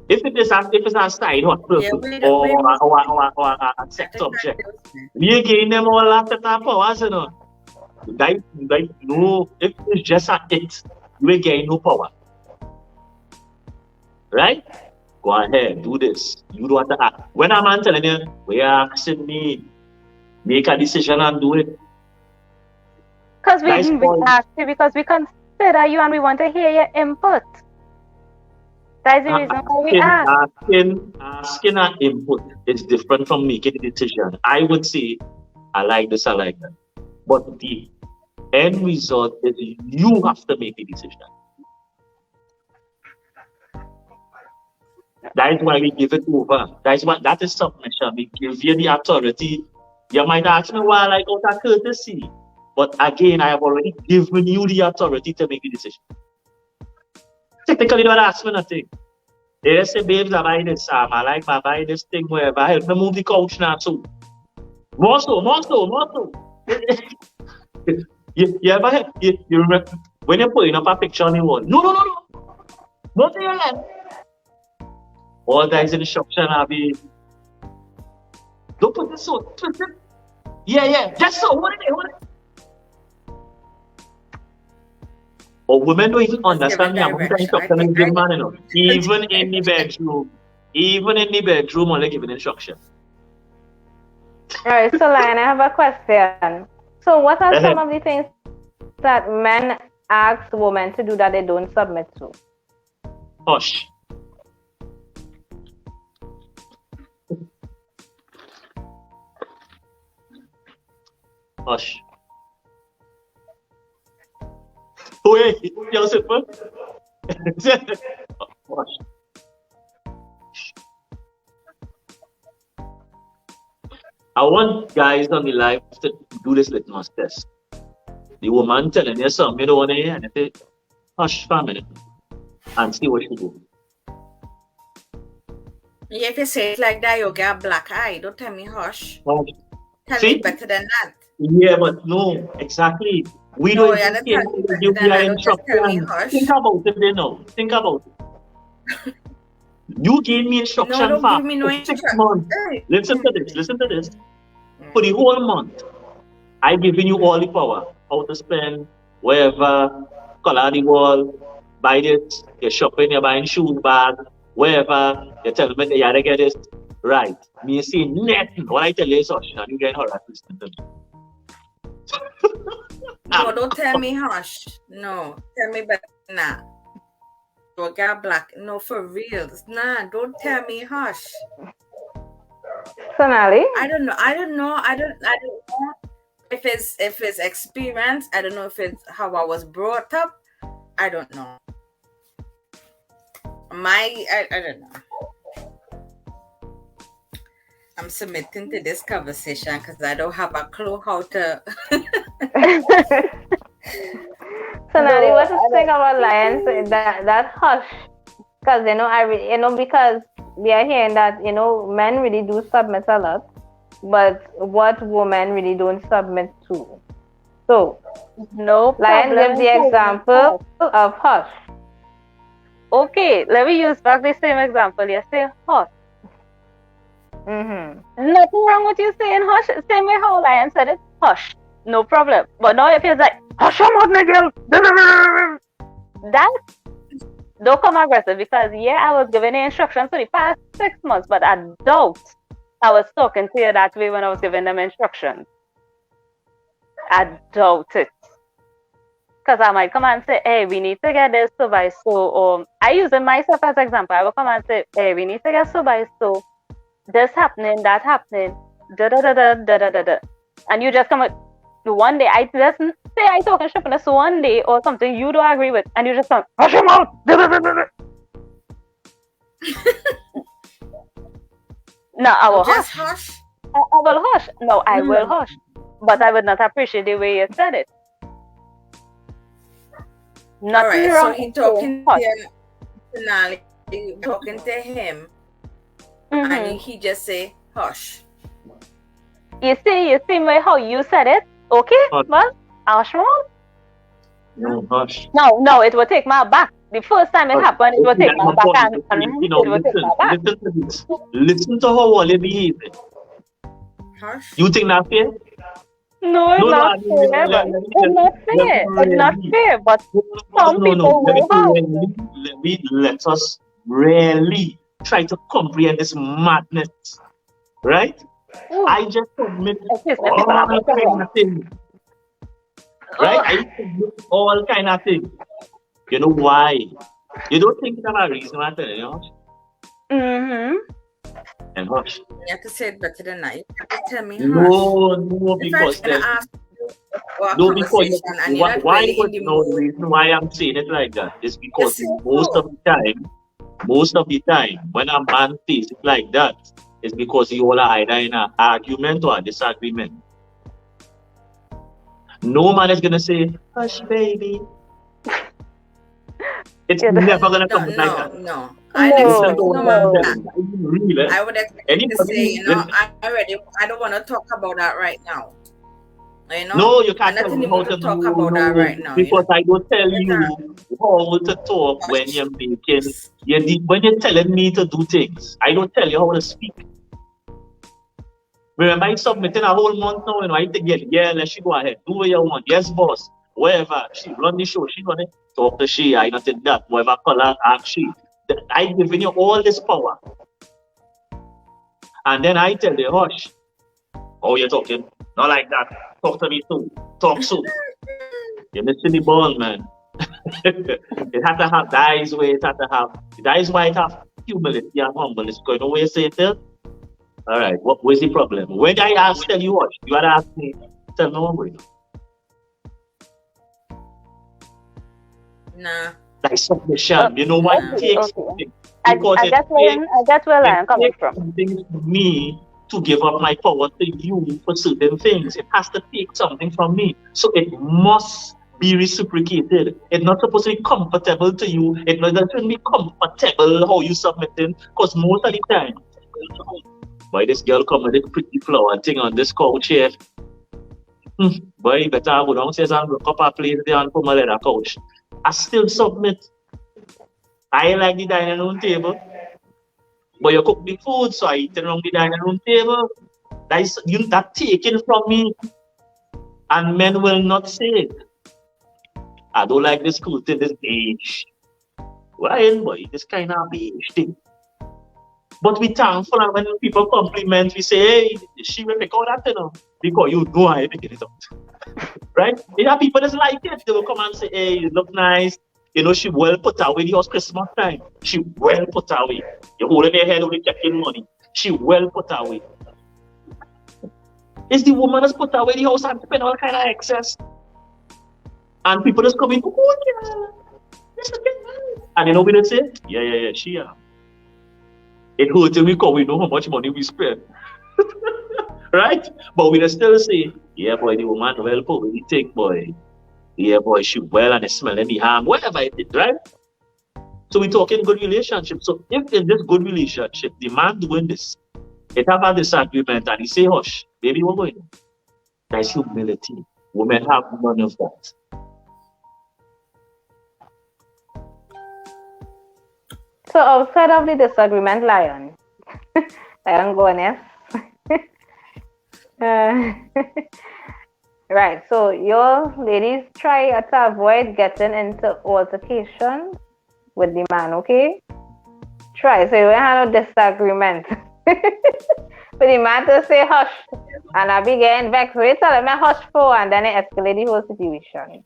I: If it's a side hustle
H: Yeah, we don't we
I: or a
H: I
I: sex
H: think
I: object,
H: that's it.
I: we again them all after that powers, you know. Like no, if it's just a it, you ain't getting no power, right? Go ahead, do this. You don't have to act. When a man telling you, we are asking me, make a decision and do it.
G: because
I: That is
G: we
I: called
G: asked you because we consider you and we want to hear your input. That is the reason why we
I: asking,
G: ask.
I: asking an input is different from making a decision. I would say, I like this, I like that. But the end result is you have to make a decision. That is why we give it over. That is submission. We give you the authority. You might ask me why I like out of courtesy. But again, I have already given you the authority to make a decision. Technically, don't ask me nothing. They say, babes, I buy this, I like my buy this thing, wherever. Help me move the couch now, too. More so, more so, more so. You ever, you remember, when you're putting up a picture on the wall, no, no, no, no, not to your left. All that is instruction, I'll be, don't put this so, twist it. Yeah, yeah, just so, what it? Or women don't even
H: Just give a
I: understand the amount of
H: direction.
I: instruction is given, man, you know. Even
H: I
I: in the bedroom, only giving instruction.
C: All right, so Lion, I have a question. So, what are some of the things that men ask women to do that they don't submit to?
I: Hush. Hush. Wait, you're simple. I want guys on the live to do this litmus test. The woman telling you something you don't want to hear, and you say, hush for a minute, and see what she do.
H: Yeah, if you say it like that, you'll get a black eye. Don't tell me hush.
I: Hush.
H: Tell
I: See?
H: me better than that.
I: Yeah, but no, exactly. We
H: No,
I: don't
H: you're
I: even
H: not
I: care
H: telling me
I: to
H: better
I: give
H: than
I: you
H: that. Don't just tell me
I: instruction.
H: hush.
I: Think about it, you know. Think about it. You gave me
H: No,
I: instruction
H: don't
I: for
H: give me no
I: 6
H: instruction.
I: months. Listen to this. Listen to this. For the whole month, I giving you all the power. How to spend, wherever, color the wall, buy this, you're shopping, you're buying shoes, bag, wherever, you're telling me that you gotta get this. Right. Me saying nothing. What I tell you is hush, and you get harassed. Listen to me.
H: No, don't tell me hush. No, tell me better than that. You'll get black. No, for real. Nah, don't tell me hush.
C: Sonali?
H: I don't know. I don't know if it's experience. I don't know if it's how I was brought up. I don't know. I don't know. I'm submitting to this conversation because I don't have a clue how to.
C: Sonali, what you think about lions? That hush, because because we are hearing that men really do submit a lot, but what women really don't submit to. So,
G: No
C: Lion
G: problem.
C: gives the example of hush.
G: Okay, let me use back the same example. You say hush.
C: Mm-hmm.
G: Nothing wrong with you saying hush. Same way how Lion said it, hush. No problem. But now it feels like, hush your mouth, Miguel. That don't come aggressive because I was giving the instructions for the past 6 months, but I doubt I was talking to you that way when I was giving them instructions. I doubt it. Because I might come and say, hey, we need to get this so by so, or I use it myself as example. I will come and say, hey, we need to get so by so, this happening, that happening, da da da da da da da da. And you just come with one day, I just say I talk and sharpness one day or something you don't agree with, and you just come, hush your mouth! No, I will
H: Just
G: hush.
H: hush.
G: I will hush. No, I will hush. But I would not appreciate the way you said it. Nothing
H: Alright,
G: wrong
H: so he
G: with
H: talking
G: saying hush.
H: talking to him,
G: Mhm.
H: and he just say hush.
G: You see way how you said it? Okay,
I: Hush.
G: well, hush your mouth.
I: No, hush.
G: No, it will take my back. The first time it
I: Hush.
G: happened, it will
I: Okay,
G: take
I: that's
G: my
I: my
G: back
I: point.
G: and
I: You
G: it will take my back.
I: listen to this. Listen to how all you behaving.
H: Hush.
I: You think that's fair?
G: No, it's not fair. It's not fair. It's not fair. But some people will have.
I: Let us really try to comprehend this madness, right?
G: Ooh,
I: I just submit
G: excuse me, people have
I: all
G: a
I: kind
G: problem.
I: of things, right? I submit all kind of things. You know why? You don't think that a reason why I'm telling you, hush
G: Mm-hmm.
I: and hush.
H: You have to say it better than that. You have to tell me hush.
I: No,
H: If I'm
I: because
H: gonna
I: then
H: ask you for a
I: no, because
H: conversation and you're not
I: why
H: really in
I: would
H: the
I: no? The
H: mood,
I: reason why I'm saying it like that is because
H: say
I: most
H: so.
I: of the time, when a man says it like that, it's because you all are either in an argument or a disagreement. No man is gonna say, "Hush, baby." It's never gonna come out like that.
H: No. I'd
I: Listen
H: expect
I: to what
H: no
I: I'm
H: man
I: telling
H: that.
I: you. Really,
H: I would expect him to
I: anybody,
H: say,
I: listen,
H: I don't want to talk about that right now.
I: no, you
H: I'm
I: can't
H: not
I: tell
H: in
I: me
H: the
I: how
H: mood
I: to
H: to talk
I: do,
H: about that right now.
I: because I don't tell
H: Better
I: you how to talk when
H: hush.
I: you're making, when you're telling me to do things. I don't tell you how to speak. Remember, I submitting a whole month now, I think, yeah, let she go ahead, do what you want. Yes, boss. Wherever she run the show, she gonna talk to she. I not in that. Whatever color ask she. I giving you all this power, and then I tell you, hush. Oh, you're talking not like that. Talk to me too. Talk soon. You're missing the ball, man. It has to have that is where it has to have. That is why it have humility and humbleness. Because you know where you say it there? All right, what's the problem? When I ask, tell you what, you gotta ask me, tell me one way.
H: Nah.
I: Like submission. You know why it takes something?
G: I
I: Because it
G: get where I am coming
I: takes
G: from.
I: something from me to give up my power to you for certain things. It has to take something from me. So it must be reciprocated. It's not supposed to be comfortable to you. It doesn't be comfortable how you submitting. Because most of the time, boy, this girl come with this pretty flower thing on this couch here. Boy, better go downstairs and look up a place there and put my leather couch. I still submit. I like the dining room table. But you cook the food, so I eat it around the dining room table. That taken from me. And men will not say it. I don't like this cool thing, this beige. Why, boy, this kind of beige thing. But we thankful, and when people compliment, we say, hey, she will pick out that thing up. Because you know I picking it up. Right? You have people that like it. They will come and say, hey, you look nice. You know, she well put away the house Christmas time. She well put away. You're holding your head only checking money. She well put away. It's the woman that's put away the house and spend all kind of excess. And people just come in, oh yeah, this is good. And you know what they say? Yeah, she It hurts me because we know how much money we spend. Right? But we just still say, yeah, boy, the woman well put away the thing, boy. Yeah, boy, she well and it's smelling the ham, whatever it is, right? So we're talking good relationship. So if in this good relationship, the man doing this, it have a disagreement and he say, hush, baby, what going on? That's humility. Women have none of that.
C: So outside of the disagreement, Lion, Lion go on, yes? Right, so your ladies try to avoid getting into altercation with the man, okay? Try, so you won't have no disagreement. But the man to say hush, and I be getting vexed. So you tell him hush for, and then it escalate the whole situation.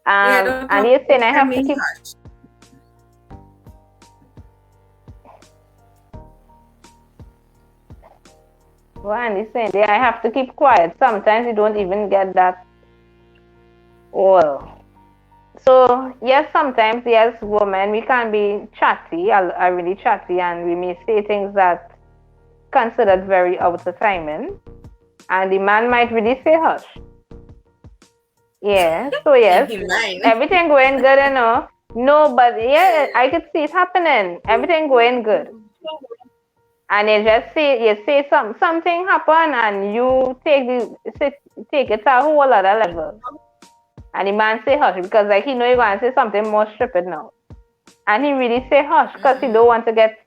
C: And he's saying I have to keep...
H: Hush.
C: Well, and he's saying I have to keep quiet. Sometimes you don't even get that all. So yes, sometimes yes, women we can be chatty, are really chatty, and we may say things that considered very out of timing, and the man might really say hush. Yeah. So yes, everything going good, you know. No, but yeah, I could see it happening. Everything going good. And you just say something happen and you take it to a whole other level. And the man say hush because like he know you're going to say something more stupid now. And he really say hush because he don't want to get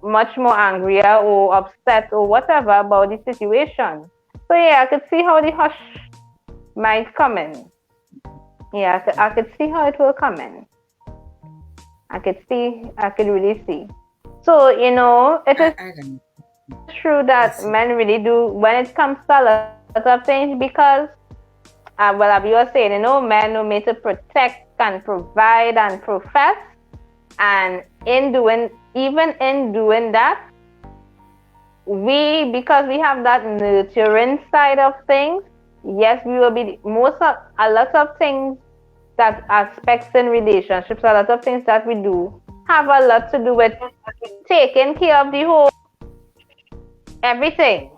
C: much more angrier or upset or whatever about the situation. So yeah, I could see how the hush might come in. Yeah, I could see how it will come in. I could really see. So, you know, it is true that men really do when it comes to a lot of things because, as you were saying, you know, men are made to protect and provide and profess. And even in doing that, because we have that nurturing side of things, yes, we will be a lot of things that aspects in relationships, a lot of things that we do have a lot to do with taking care of the whole everything.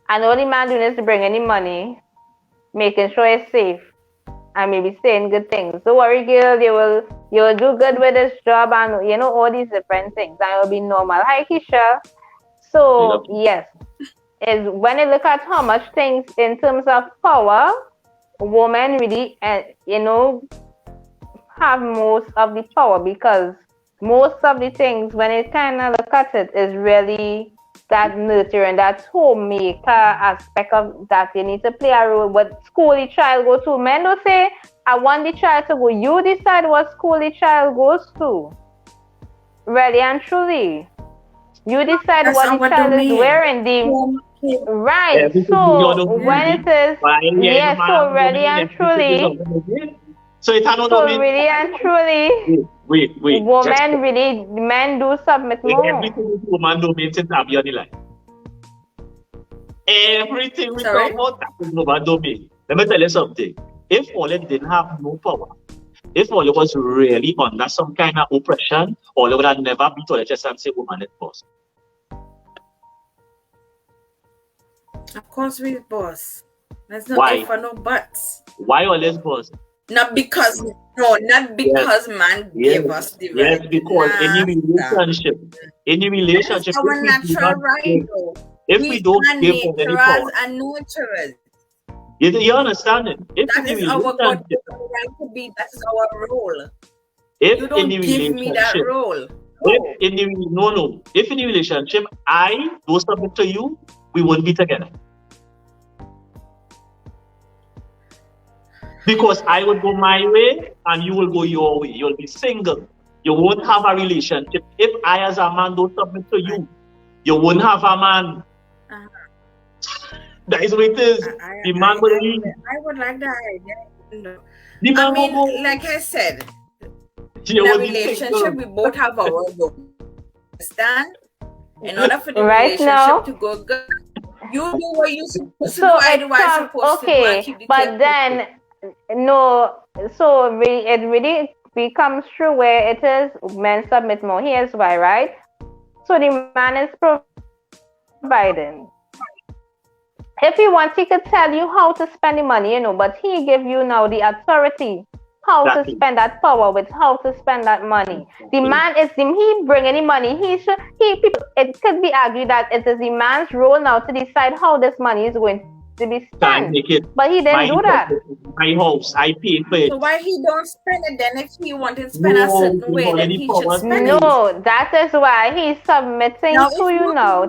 C: And all the man doing is to bring any money, making sure it's safe, and maybe saying good things. Don't worry, girl, you will do good with this job, and you know all these different things, and it will be normal. Hi, Keisha. So yes, is when you look at how much things in terms of power, women really, you know, have most of the power because most of the things when it kind of look at it is really that nurturing, that homemaker aspect of that you need to play a role. What school the child go to, men don't say I want the child to go, you decide what school the child goes to. Really and truly, you decide what the child is wearing. Right, so when it is yes, so really and truly,
I: so it cannot
C: so really and truly,
I: wait.
C: Women really, men do submit more.
I: Everything woman do means it's on the line. Everything we talk about, that is woman domain. Let me tell you something. If Paulette didn't have no power, If Ole was really under some kind of oppression, Ole would have never beat Ole chest and say woman is boss.
H: Of course we boss. There's no
I: Why?
H: if or no buts.
I: Why Ole is boss?
H: Not because man gave us the right.
I: Yes, because any relationship,
H: That's our
I: if we do
H: natural
I: not
H: right
I: give,
H: though.
I: if
H: We
I: we don't
H: are
I: give Ole any
H: naturers
I: power,
H: and nurturers.
I: you understand it? If
H: That
I: in
H: is
I: the
H: our God
I: relationship,
H: right to be. That is our role.
I: if
H: You
I: in
H: don't
I: the
H: give me that
I: relationship,
H: role.
I: if in the relationship I don't submit to you, we won't be together. Because I will go my way and you will go your way. You'll be single. You won't have a relationship. If I as a man don't submit to you, you won't have a man. That is what it is. The man will leave.
H: I would like that idea. No.
I: The man
H: I mean,
I: will go.
H: like I said,
I: You
H: in a
I: will be
H: relationship,
I: single.
H: we both have our role. Understand? In order for the
C: Right
H: relationship
C: now-
H: to go good, you do what you're supposed to
C: So
H: do. I
C: it's
H: do what I'm supposed to do.
C: okay,
H: And keep the
C: but
H: tape
C: then no. So it really becomes true where it is men submit more. Here's why, right? So the man is providing. If he wants, he could tell you how to spend the money, but he give you now the authority how to spend that power with how to spend that money. The man is he bringing the money. It could be argued that it is the man's role now to decide how this money is going to be spent. But he didn't do that.
I: My house, I pay for it.
H: So why he don't spend it then if he wanted to spend a certain way, then he should spend it.
C: No, that is why he's submitting to you now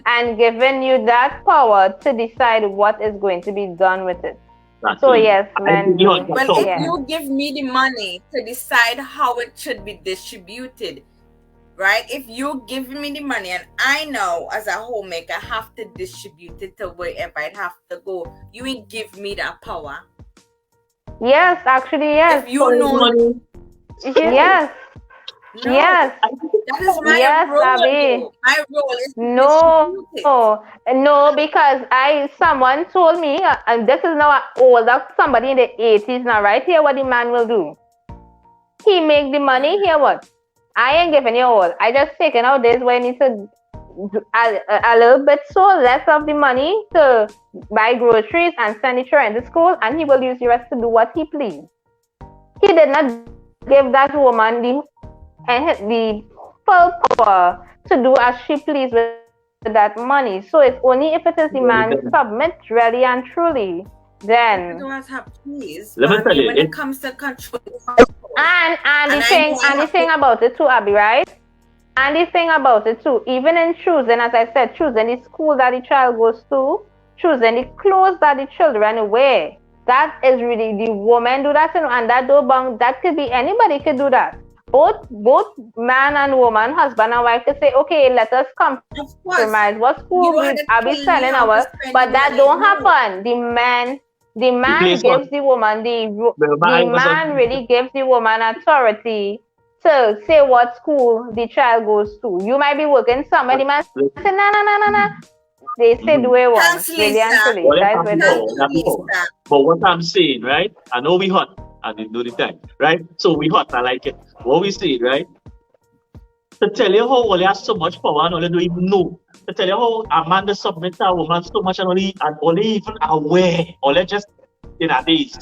C: and giving you that power to decide what is going to be done with it. So yes, men.
H: Well, if you give me the money to decide how it should be distributed, right? If you give me the money and I know as a homemaker have to distribute it to wherever it have to go, you will give me that power.
C: Yes, actually, yes.
H: If you know,
C: yes.
H: No,
C: yes.
H: That is my role.
C: Abby.
H: My role is
C: no, because someone told me, and this is now older, somebody in the 80s now, right here, what the man will do. He make the money, here what? I ain't giving you all. I just taking out this where I need to a little bit so less of the money to buy groceries and send the children to school, and he will use the rest to do what he please. He did not give that woman the full power to do as she please with that money. So it's only if it is the man submit really and truly, then
I: let me tell you,
H: when it comes to control.
C: And the thing about it too, Abby, right? And the thing about it too, even in choosing, as I said, choosing the school that the child goes to, choosing the clothes that the children wear, that is really the woman do that, and that could be anybody could do that. Both man and woman, husband and wife could say, okay, let us compromise. What school are we selling our? But that don't happen. The man gives the woman the man really gives the woman authority to say what school the child goes to. You might be working somewhere, the man say no. They say do it once. Really and truly.
I: But what I'm saying, right? I know we hot and we know the time, right? So we hot, I like it. What we say, right? To tell you how Ole has so much power and Ole don't even know. To tell you how a man does submit to a woman so much and Ole even aware. Ole just in a days.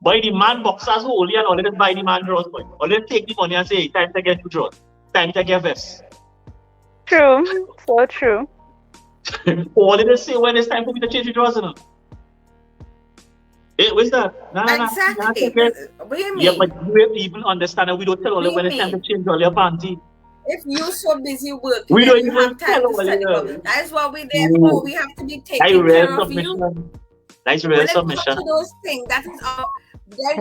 I: Buy the man boxers who Ole and Ole just buy the man drawers. Ole take the money and say, time to get two drawers. Time to get vest.
G: True. So true.
I: Ole just say when it's time for me to change the drawers. Hey, what's that?
H: Exactly. What do you mean?
I: Yeah, but you even understand that we don't tell Ole when it's time to change all your panty.
H: If you're so busy working,
I: we don't even
H: have time to study. That is what we're there for. We have to be taking care of you.
I: That's real submission.
H: To those things, that is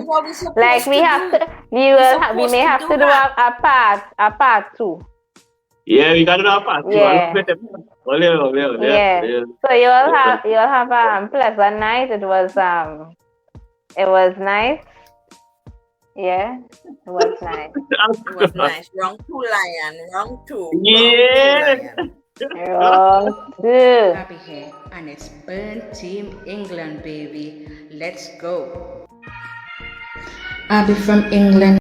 H: what we're supposed
C: like we
H: to
C: have
H: do.
C: We may have to do a part 2.
I: Yeah, we got to do a part 2.
C: Yeah.
I: Yeah.
C: So you'll have a pleasant night. It was nice. Yeah, it was nice.
H: It was nice. Wrong 2, lion. Wrong 2.
I: Yeah.
C: Wrong 2.
A: Abby here, and it's Burn Team England, baby. Let's go. Abby from England.